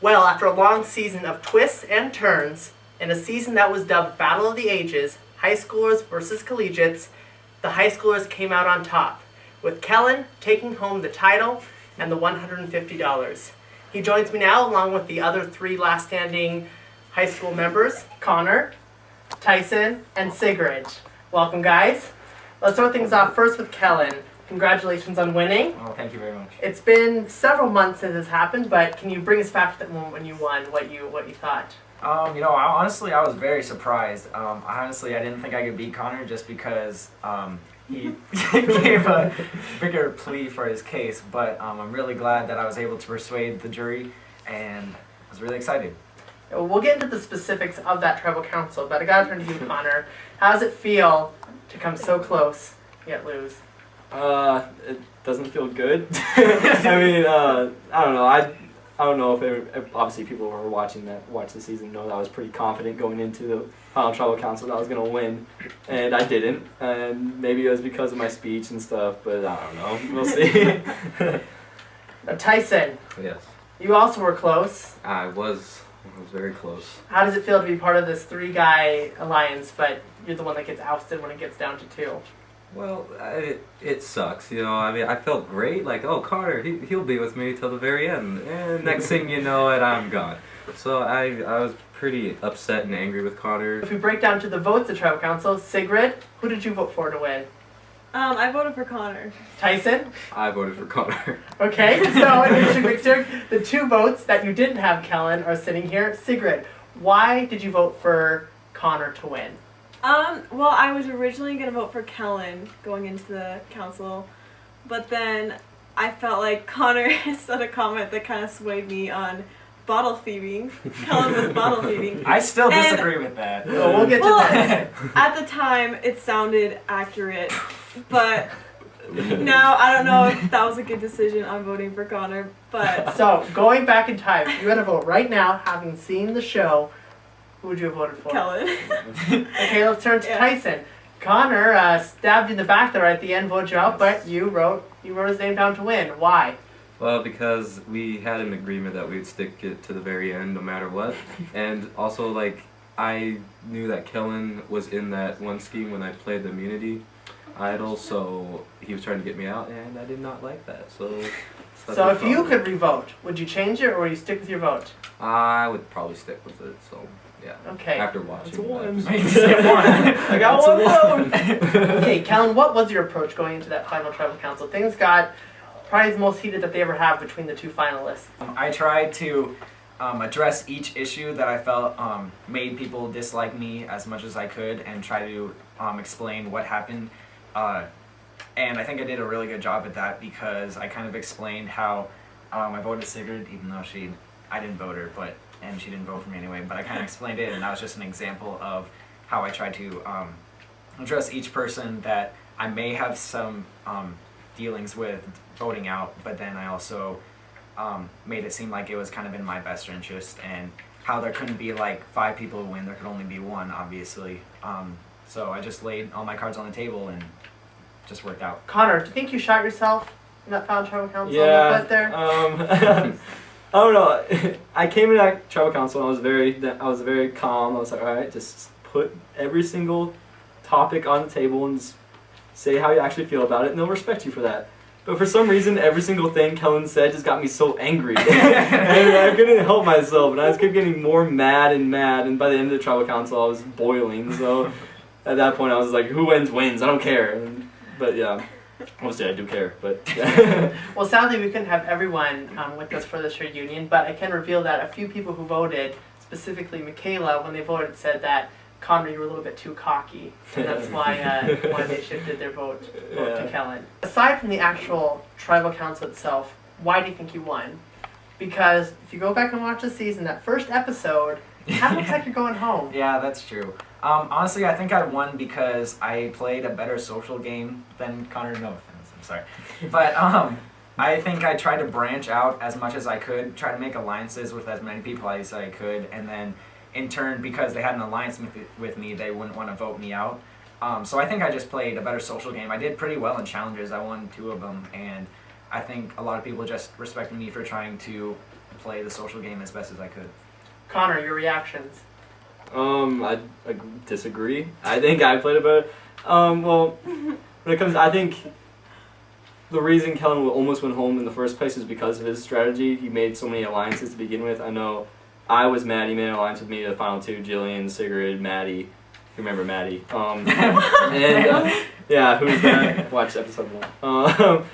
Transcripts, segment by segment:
Well, after a long season of twists and turns, in a season that was dubbed Battle of the Ages, high schoolers versus collegiates, the high schoolers came out on top, with Kellen taking home the title and the $150. He joins me now along with the other 3 last standing high school members, Connor, Tyson, and Sigrid. Welcome, guys. Let's start things off first with Kellen. Congratulations on winning. Oh, thank you very much. It's been several months since this happened, but can you bring us back to that moment when you won, what you thought? Honestly, I was very surprised. I didn't think I could beat Connor just because he gave a bigger plea for his case, but I'm really glad that I was able to persuade the jury, and I was really excited. We'll get into the specifics of that tribal council, but I gotta turn to you, Connor. How does it feel to come so close yet lose? It doesn't feel good. I don't know. I don't know if obviously people who were watching the season know that I was pretty confident going into the final tribal council that I was gonna win, and I didn't. And maybe it was because of my speech and stuff, but I don't know. We'll see. Tyson. Yes. You also were close. I was very close. How does it feel to be part of this 3-guy alliance, but you're the one that gets ousted when it gets down to 2? Well, it sucks, I felt great, like, oh, Connor, he'll be with me till the very end, and next thing you know it, I'm gone. So I was pretty upset and angry with Connor. If we break down to the votes at tribal council, Sigrid, who did you vote for to win? I voted for Connor. Tyson? I voted for Connor. Okay, so in interesting mixture, the 2 votes that you didn't have, Kellen, are sitting here. Sigrid, why did you vote for Connor to win? Well, I was originally going to vote for Kellen going into the council, but then I felt like Connor said a comment that kind of swayed me on bottle thieving. Kellen was bottle thieving. I still disagree with that. Well, we'll get to that. At the time, it sounded accurate, but now I don't know if that was a good decision on voting for Connor, but... So, going back in time, if you had to vote right now, having seen the show, who would you have voted for? Kellen. Okay, let's turn to Tyson. Connor stabbed you in the back there at the end, voted you out, but you wrote his name down to win. Why? Well, because we had an agreement that we'd stick it to the very end no matter what, and also, like, I knew that Kellen was in that one scheme when I played the immunity idol, so he was trying to get me out, and I did not like that, so... So if you could re-vote, would you change it, or would you stick with your vote? I would probably stick with it, so... Yeah. Okay. After watching I got one vote. Okay, Kellen, what was your approach going into that final tribal council? Things got probably the most heated that they ever have between the 2 finalists. I tried to address each issue that I felt made people dislike me as much as I could, and try to explain what happened. And I think I did a really good job at that, because I kind of explained how I voted Sigrid, even though I didn't vote her, and she didn't vote for me anyway, but I kind of explained it, and that was just an example of how I tried to address each person that I may have some dealings with voting out, but then I also made it seem like it was kind of in my best interest, and how there couldn't be like 5 people who win, there could only be 1, obviously. So I just laid all my cards on the table, and just worked out. Connor, do you think you shot yourself in that final tribal council? Yeah. There? I don't know. I came into that tribal council and I was very calm. I was like, all right, just put every single topic on the table and just say how you actually feel about it, and they'll respect you for that. But for some reason, every single thing Kellen said just got me so angry. And I couldn't help myself, and I just kept getting more mad, and by the end of the tribal council, I was boiling. So at that point, I was like, who wins, wins. I don't care. But yeah. Obviously, I do care, but... Well, sadly, we couldn't have everyone with us for this reunion, but I can reveal that a few people who voted, specifically Michaela, when they voted, said that, Connor, you were a little bit too cocky, and that's why they shifted their vote to Kellen. Aside from the actual tribal council itself, why do you think you won? Because if you go back and watch the season, that first episode, it kind of looks like you're going home. Yeah, that's true. Honestly, I think I won because I played a better social game than Connor. No offense, I'm sorry. But I think I tried to branch out as much as I could, try to make alliances with as many people as I could, and then in turn, because they had an alliance with me, they wouldn't want to vote me out. So I think I just played a better social game. I did pretty well in challenges. I won 2 of them, and I think a lot of people just respected me for trying to play the social game as best as I could. Connor, your reactions. I disagree. I think I played it better. Well, when it comes, I think the reason Kellen almost went home in the first place is because of his strategy. He made so many alliances to begin with. I know I was Maddie, made an alliance with me to the final two, Jillian, Sigrid, Maddie. You remember Maddie. Yeah, who's that? Watch episode 1.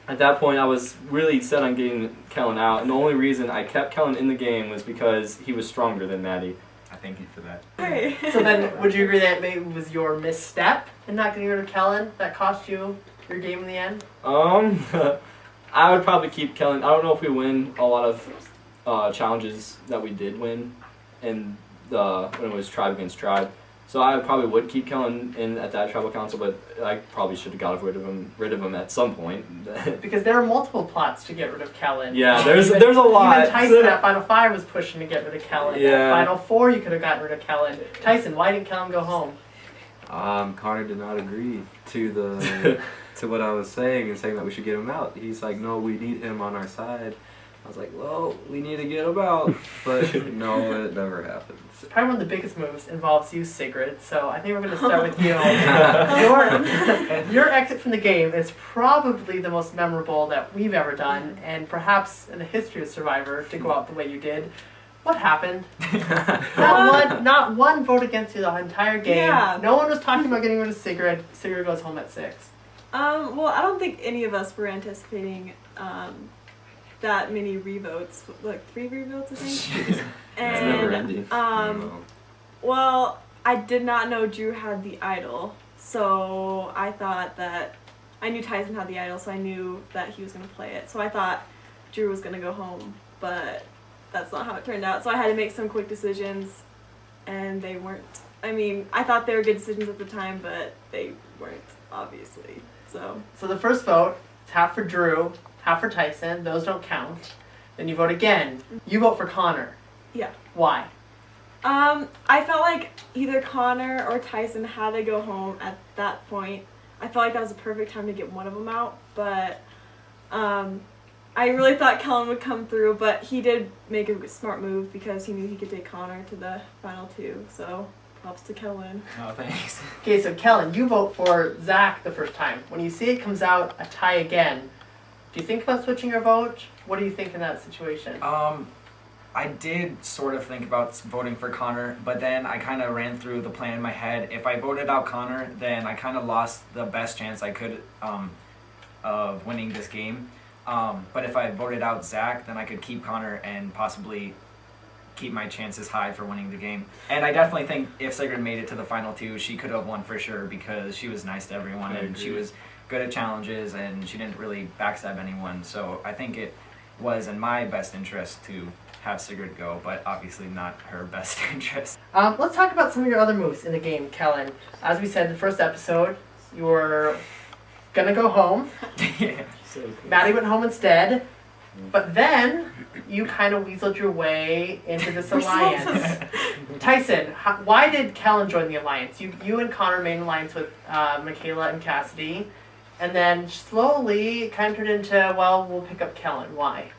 At that point, I was really set on getting Kellen out, and the only reason I kept Kellen in the game was because he was stronger than Maddie. I thank you for that. Hey. So then, would you agree that maybe it was your misstep in not getting rid of Kellen that cost you your game in the end? I would probably keep Kellen. I don't know if we win a lot of challenges that we did win, and when it was tribe against tribe. So I probably would keep Kellen in at that tribal council, but I probably should have got rid of him at some point. Because there are multiple plots to get rid of Kellen. Yeah, there's a lot. Even Tyson at Final 5 was pushing to get rid of Kellen. Yeah. At Final 4 you could have gotten rid of Kellen. Tyson, why didn't Kellen go home? Connor did not agree to the to what I was saying and saying that we should get him out. He's like, no, we need him on our side. I was like, well, we need to get him out, but no, it never happened. Probably one of the biggest moves involves you, Sigrid, so I think we're going to start with you. Your exit from the game is probably the most memorable that we've ever done, and perhaps in the history of Survivor, to go out the way you did. What happened? Not one vote against you the entire game. Yeah. No one was talking about getting rid of Sigrid. Sigrid goes home at 6. Well, I don't think any of us were anticipating that many revotes. Like 3 revotes, I think. It's never And ending. well, I did not know Drew had the idol, so I thought that I knew Tyson had the idol, so I knew that he was gonna play it. So I thought Drew was gonna go home, but that's not how it turned out. So I had to make some quick decisions, and they weren't. I mean, I thought they were good decisions at the time, but they weren't, obviously. So the first vote, it's half for Drew, half for Tyson. Those don't count. Then you vote again. You vote for Connor. yeah. Why? I felt like either Connor or Tyson had to go home at that point. I felt like that was the perfect time to get one of them out, but I really thought Kellen would come through, but he did make a smart move because he knew he could take Connor to the final 2, so props to Kellen. Oh, thanks. Okay, so Kellen, you vote for Zach the first time. When you see it comes out a tie again, do you think about switching your vote? What do you think in that situation? I did sort of think about voting for Connor, but then I kind of ran through the plan in my head. If I voted out Connor, then I kind of lost the best chance I could of winning this game. But if I voted out Zach, then I could keep Connor and possibly keep my chances high for winning the game. And I definitely think if Sigrid made it to the final 2, she could have won for sure because she was nice to everyone and she was good at challenges and she didn't really backstab anyone. So I think it was in my best interest to have Sigrid go, but obviously not her best interest. Let's talk about some of your other moves in the game, Kellen. As we said in the first episode, you were gonna go home. Yeah. Maddie went home instead. But then you kind of weaseled your way into this alliance. Tyson, why did Kellen join the alliance? You and Connor made an alliance with Michaela and Cassidy, and then slowly it kind of turned into, well, we'll pick up Kellen. Why?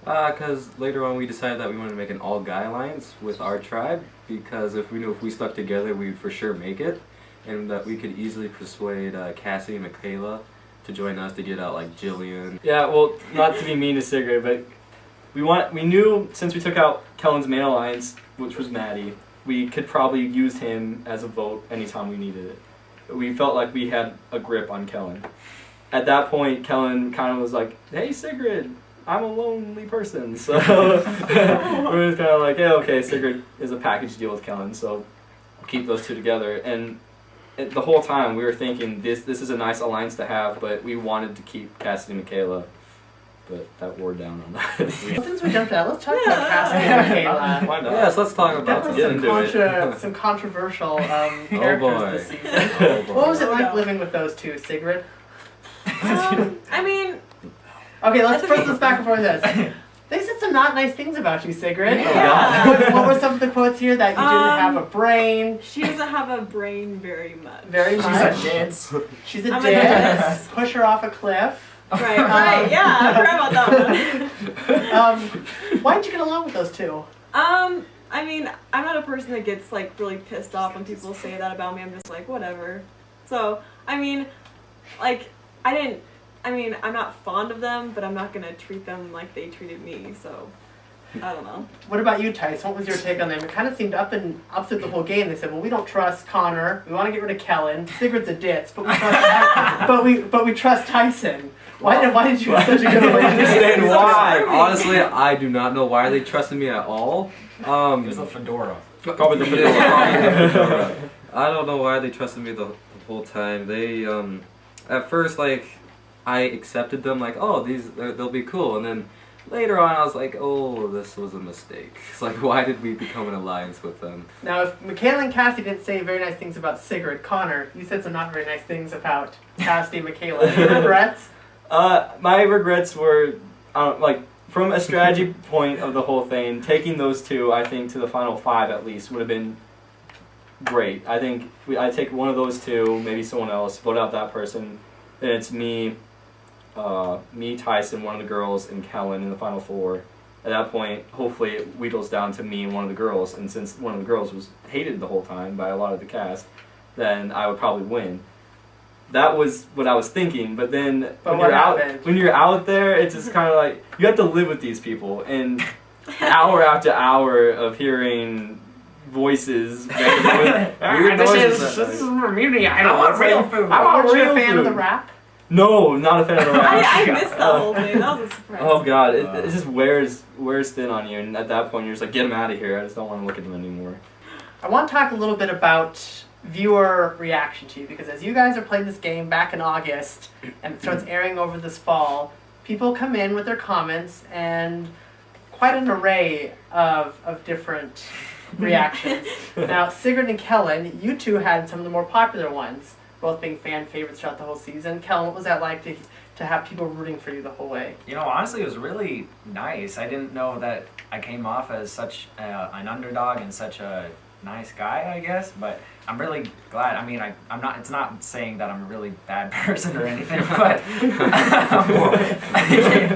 Because later on we decided that we wanted to make an all-guy alliance with our tribe, because if we stuck together, we'd for sure make it, and that we could easily persuade Cassie and Michaela to join us to get out like Jillian. Yeah, well, not to be mean to Sigrid, but we knew since we took out Kellen's main alliance, which was Maddie, we could probably use him as a vote anytime we needed it. We felt like we had a grip on Kellen. At that point, Kellen kind of was like, "Hey, Sigrid, I'm a lonely person," so we're just kind of like, "Yeah, okay, Sigrid is a package deal with Kellen, so keep those two together." And the whole time we were thinking this is a nice alliance to have, but we wanted to keep Cassidy and Michaela, but that wore down on that. Well, since we jumped out, let's talk about Cassidy and Michaela. Why not? Yes, let's talk about Definitely some controversial characters this season. Oh boy. What was it like living with those two, Sigrid? I mean, Okay, let's back and forth this. They said some not nice things about you, Sigrid. Yeah. What were some of the quotes here? That you didn't have a brain. she doesn't have a brain very much. Very much. She's a ditz. She's a I'm a ditz. ditz. Push her off a cliff. Right, yeah, I forgot about that one. Why did you get along with those two? I mean, I'm not a person that gets like really pissed off when people say that about me. I'm just like, whatever. So, I mean, like, I'm not fond of them, but I'm not gonna treat them like they treated me, so I don't know. What about you, Tyson? What was your take on them? It kind of seemed up through the whole game. They said, "Well, we don't trust Connor. We want to get rid of Kellen. Sigurd's a ditz, but we trust, but we trust Tyson." Why did you have such a good relationship? And why? Honestly, I do not know why they trusted me at all. It was a fedora. Probably the fedora. I don't know why they trusted me the whole time. They at first like I accepted them like, oh, they'll be cool, and then later on I was like, oh, this was a mistake. It's like, why did we become an alliance with them? Now, if Michaela and Cassie didn't say very nice things about Sigurd, Connor, you said some not very nice things about Cassie and Michaela. Any regrets? My regrets were, like, from a strategy point of the whole thing, taking those two, I think, to the final 5 at least, would have been great. I think I'd take one of those two, maybe someone else, vote out that person, then it's me, Tyson, one of the girls, and Kellen in the final 4. At that point, hopefully it wheedles down to me and one of the girls, and since one of the girls was hated the whole time by a lot of the cast, then I would probably win. That was what I was thinking, but then when you're out there, it's just kind of like, you have to live with these people, and hour after hour of hearing voices, weird noises. This is from Immunity. I want real food. Aren't you a fan of the rap? No, not a fan of the rap. I missed that whole thing. That was a surprise. Oh god, it just wears thin on you, and at that point you're just like, get them out of here. I just don't want to look at them anymore. I want to talk a little bit about viewer reaction to you, because as you guys are playing this game back in August and it starts airing over this fall, people come in with their comments and quite an array of different reactions. Now, Sigurd and Kellen, you two had some of the more popular ones, both being fan favorites throughout the whole season. Kellen, what was that like to have people rooting for you the whole way? You know, honestly, it was really nice. I didn't know that I came off as such an underdog and such a nice guy, I guess, but I'm really glad. I mean, I'm not, it's not saying that I'm a really bad person or anything, but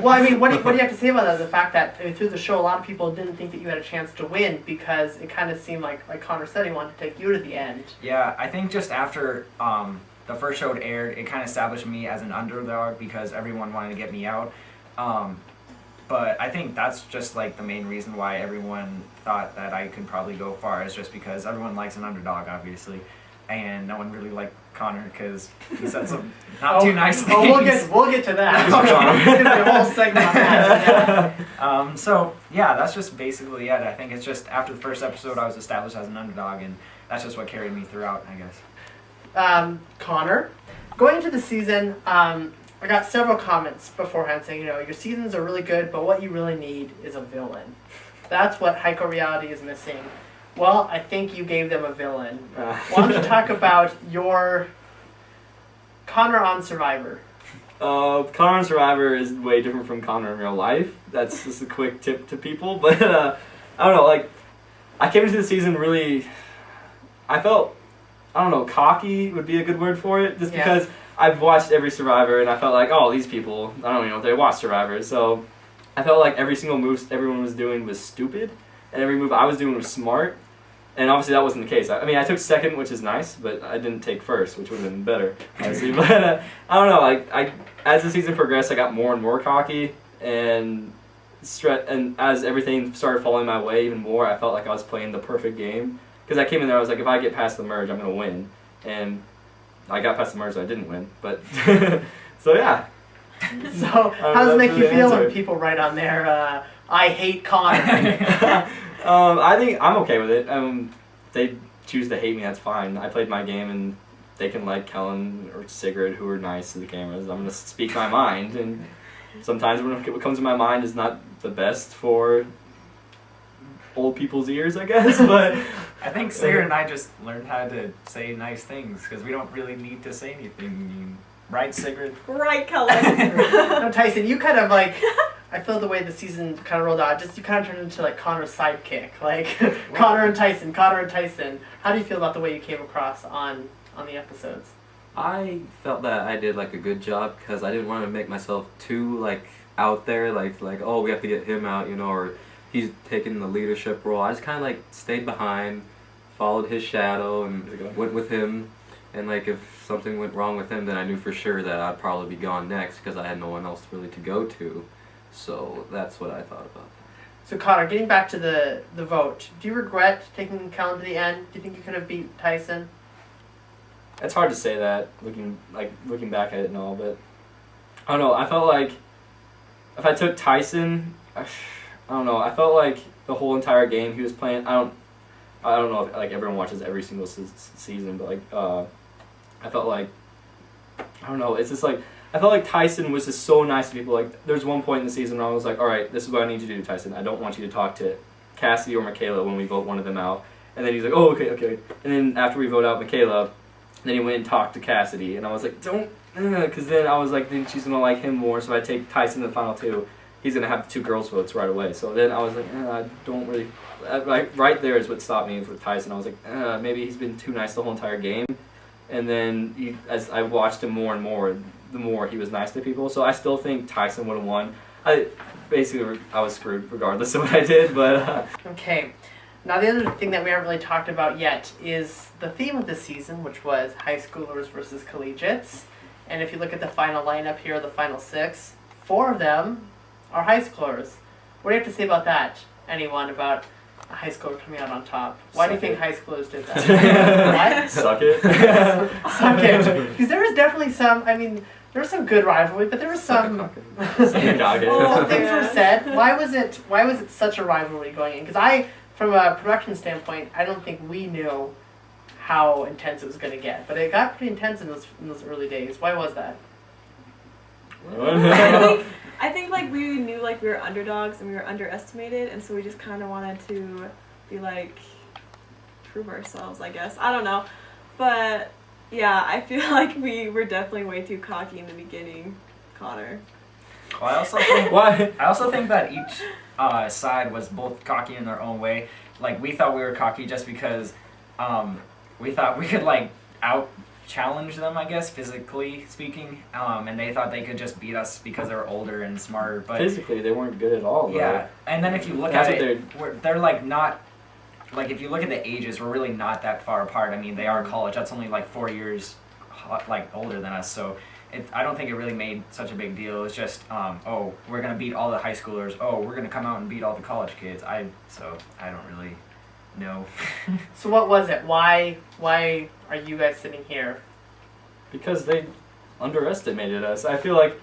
well, I mean, what do you have to say about that? The fact that through the show, a lot of people didn't think that you had a chance to win because it kind of seemed like Connor said, he wanted to take you to the end. Yeah, I think just after the first show aired, it kind of established me as an underdog because everyone wanted to get me out. But I think that's just like the main reason why everyone thought that I could probably go far, is just because everyone likes an underdog, obviously, and no one really liked Connor because he said some not too nice things. Oh, we'll get to that. There's gonna be a whole segment on that. Yeah. So yeah, that's just basically it. I think it's just after the first episode, I was established as an underdog, and that's just what carried me throughout, I guess. Connor, going into the season, I got several comments beforehand saying, your seasons are really good, but what you really need is a villain. That's what Heiko Reality is missing. Well, I think you gave them a villain. Why don't you talk about your Connor on Survivor? Connor on Survivor is way different from Connor in real life. That's just a quick tip to people. But I don't know, like, I came into the season really, I felt, cocky would be a good word for it, just because I've watched every Survivor, and I felt like, oh, these people, I don't even know if they watch Survivor. So I felt like every single move everyone was doing was stupid, and every move I was doing was smart. And obviously that wasn't the case. I mean, I took second, which is nice, but I didn't take first, which would have been better, honestly. But I don't know. As the season progressed, I got more and more cocky, and as everything started falling my way even more, I felt like I was playing the perfect game. Because I came in there, I was like, if I get past the merge, I'm going to win. And I got past the merge, so I didn't win. But so yeah. So how does it make you feel when people write on there, I hate Connor? I think I'm okay with it. They choose to hate me, that's fine. I played my game, and they can like Kellen or Sigurd, who are nice to the cameras. I'm going to speak my mind, and sometimes what comes to my mind is not the best for old people's ears, I guess. But I think Sigurd and I just learned how to say nice things because we don't really need to say anything mean. Right, Sigurd? Right, Kellen. No, Tyson, you kind of like, I feel the way the season kind of rolled out, just you kind of turned into like Connor's sidekick. Like, Connor and Tyson. How do you feel about the way you came across on the episodes? I felt that I did like a good job because I didn't want to make myself too like out there, like oh we have to get him out, you know, or he's taking the leadership role. I just kind of like stayed behind, followed his shadow, and went with him. And like if something went wrong with him, then I knew for sure that I'd probably be gone next because I had no one else really to go to. So that's what I thought about. So Connor, getting back to the vote, do you regret taking Kellen to the end? Do you think you could have beat Tyson? It's hard to say that looking back at it and all, but I don't know. I felt like if I took Tyson, I don't know. I felt like the whole entire game he was playing. I don't know if like everyone watches every single season, but like I felt like I don't know. It's just like I felt like Tyson was just so nice to people. Like there's one point in the season where I was like, all right, this is what I need you to do, Tyson. I don't want you to talk to Cassidy or Michaela when we vote one of them out. And then he's like, oh okay. And then after we vote out Michaela, then he went and talked to Cassidy, and I was like, don't, because then I was like, then she's gonna like him more. So if I take Tyson in the final two, he's gonna have the 2 girls votes right away. So then I was like, I don't really. Right there is what stopped me with Tyson. I was like, maybe he's been too nice the whole entire game. And then as I watched him more and more, the more he was nice to people. So I still think Tyson would have won. I was screwed regardless of what I did. But Okay. Now the other thing that we haven't really talked about yet is the theme of the season, which was high schoolers versus collegiates. And if you look at the final lineup here, the final 6, 4 of them are high schoolers. What do you have to say about that? Anyone about a high schooler coming out on top? Why do you think high schoolers did that? What? Suck it. Suck it. Because there was definitely some, I mean, there was some good rivalry, but there was some things were said. Why was it such a rivalry going in? Because from a production standpoint, I don't think we knew how intense it was going to get. But it got pretty intense in those early days. Why was that? I think like we knew like we were underdogs and we were underestimated, and so we just kind of wanted to be like prove ourselves, I guess. I don't know, but yeah, I feel like we were definitely way too cocky in the beginning, Connor. Well, I also think that each side was both cocky in their own way. Like we thought we were cocky just because we thought we could like out-challenge them, I guess, physically speaking, and they thought they could just beat us because they were older and smarter. But physically, they weren't good at all. Yeah, and then if you look at it, they're like not. Like if you look at the ages, we're really not that far apart. I mean, they are college. That's only like 4 years, like older than us. So I don't think it really made such a big deal. It was just, oh, we're gonna beat all the high schoolers. Oh, we're gonna come out and beat all the college kids. So I don't really know. So what was it? Why are you guys sitting here? Because they underestimated us. I feel like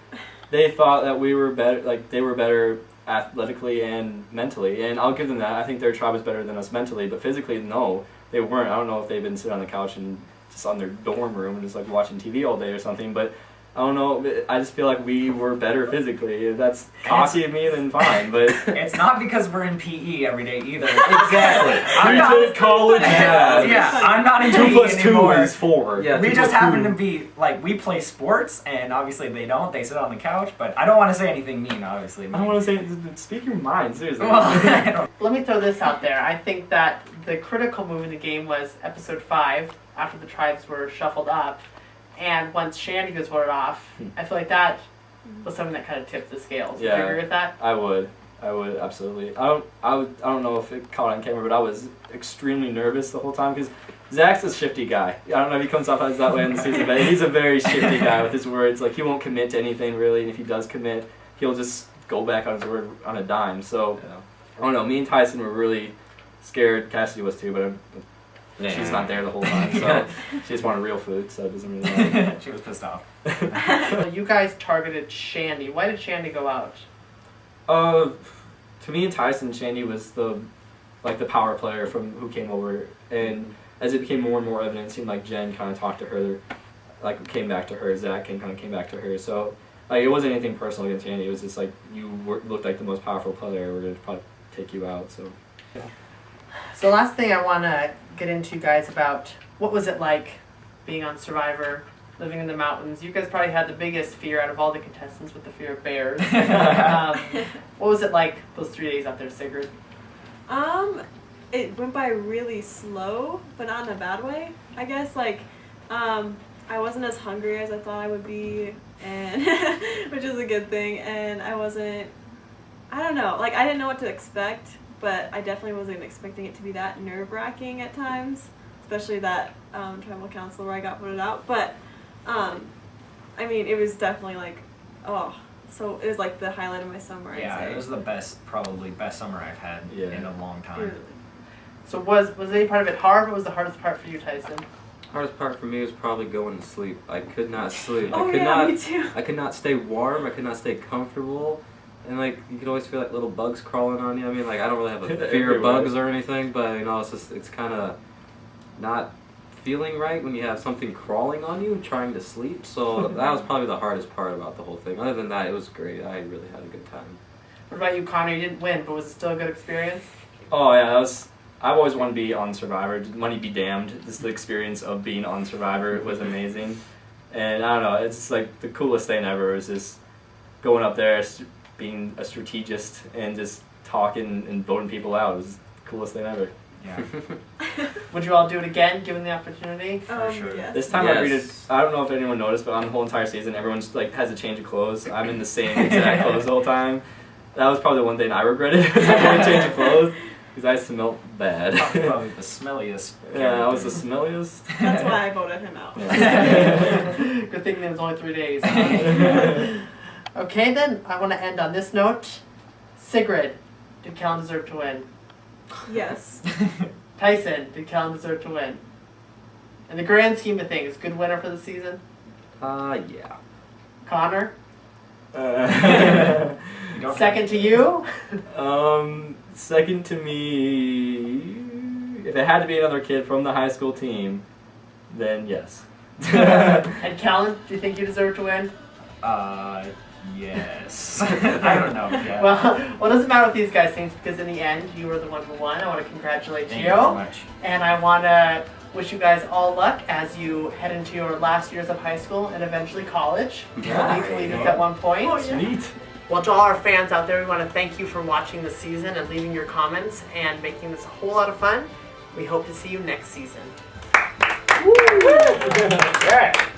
they thought that we were better. Like they were better athletically and mentally, and I'll give them that. I think their tribe was better than us mentally, but physically, no, they weren't. I don't know if they've been sitting on the couch and just on their dorm room and just like watching TV all day or something, but I don't know. I just feel like we were better physically. If that's cocky of me, then fine. But it's not because we're in PE every day either. Exactly. I'm not college. I'm not in 2 PE plus 2 anymore. is 4. Yeah, we just happen to be like we play sports, and obviously they don't. They sit on the couch. But I don't want to say anything mean. Obviously, I don't want to say. Speak your mind, seriously. Well, Let me throw this out there. I think that the critical move in the game was episode 5, after the tribes were shuffled up. And once Shandy was voted off, I feel like that was something that kind of tipped the scales. Would you agree with that? I would absolutely. I don't know if it caught on camera, but I was extremely nervous the whole time because Zach's a shifty guy. I don't know if he comes off as that way in the season, but he's a very shifty guy with his words. Like he won't commit to anything really, and if he does commit, he'll just go back on his word on a dime. So I don't know. Me and Tyson were really scared. Cassidy was too, but. She's not there the whole time, so she just wanted real food, so it doesn't really matter. she was pissed off. Well, you guys targeted Shandy. Why did Shandy go out? To me and Tyson, Shandy was the power player from who came over, and as it became more and more evident, it seemed like Jen kind of talked to her, like came back to her. Zach kind of came back to her. So like it wasn't anything personal against Shandy. It was just like looked like the most powerful player. We're gonna probably take you out. So. Yeah. So last thing I want to get into, guys, about what was it like being on Survivor, living in the mountains. You guys probably had the biggest fear out of all the contestants with the fear of bears. What was it like those 3 days out there, Sigrid? It went by really slow, but not in a bad way. I guess like I I wasn't as hungry as I thought I would be, and which is a good thing. And I don't know, like I didn't know what to expect, but I definitely wasn't expecting it to be that nerve-wracking at times, especially that tribal council where I got voted out. But I mean, it was definitely like, so it was like the highlight of my summer. Yeah, I'd say. it was the probably best summer I've had in a long time. Really. So was any part of it hard, or was the hardest part for you, Tyson? Hardest part for me was probably going to sleep. I could not sleep. Oh I could yeah, not. me too. I could not stay warm. I could not stay comfortable. And like you could always feel like little bugs crawling on you. I mean, like I don't really have a fear of bugs or anything, but you know, it's kind of not feeling right when you have something crawling on you trying to sleep. So that was probably the hardest part about the whole thing. Other than that, it was great. I really had a good time. What about you, Connor? You didn't win, but was it still a good experience? Oh yeah, I've always wanted to be on Survivor. Money be damned. Just the experience of being on Survivor was amazing. And I don't know, it's just like the coolest thing ever is just going up there, being a strategist, and just talking and voting people out. It was the coolest thing ever. Yeah. Would you all do it again, given the opportunity? For sure. Yes. This time I don't know if anyone noticed, but on the whole entire season, everyone's like has a change of clothes. I'm in the same exact clothes the whole time. That was probably the one thing I regretted, was having a change of clothes, because I smelled bad. Probably the smelliest. Yeah, I was the smelliest. That's why I voted him out. Good thing it was only 3 days. Okay, then I want to end on this note. Sigrid, did Callan deserve to win? Yes. Tyson, did Callan deserve to win? In the grand scheme of things, good winner for the season? Yeah. Connor? You don't Second to you? Second to me, if it had to be another kid from the high school team, then yes. And Callan, do you think you deserve to win? Yes. I don't know. Yeah. Well, it doesn't matter what these guys think, because in the end, you were the one who won. I want to congratulate Thank you so much. And I want to wish you guys all luck as you head into your last years of high school and eventually college. Yeah. You'll need to leave at one point. Oh, yeah. Sweet. Well, to all our fans out there, we want to thank you for watching the season and leaving your comments and making this a whole lot of fun. We hope to see you next season. Woo! Yeah.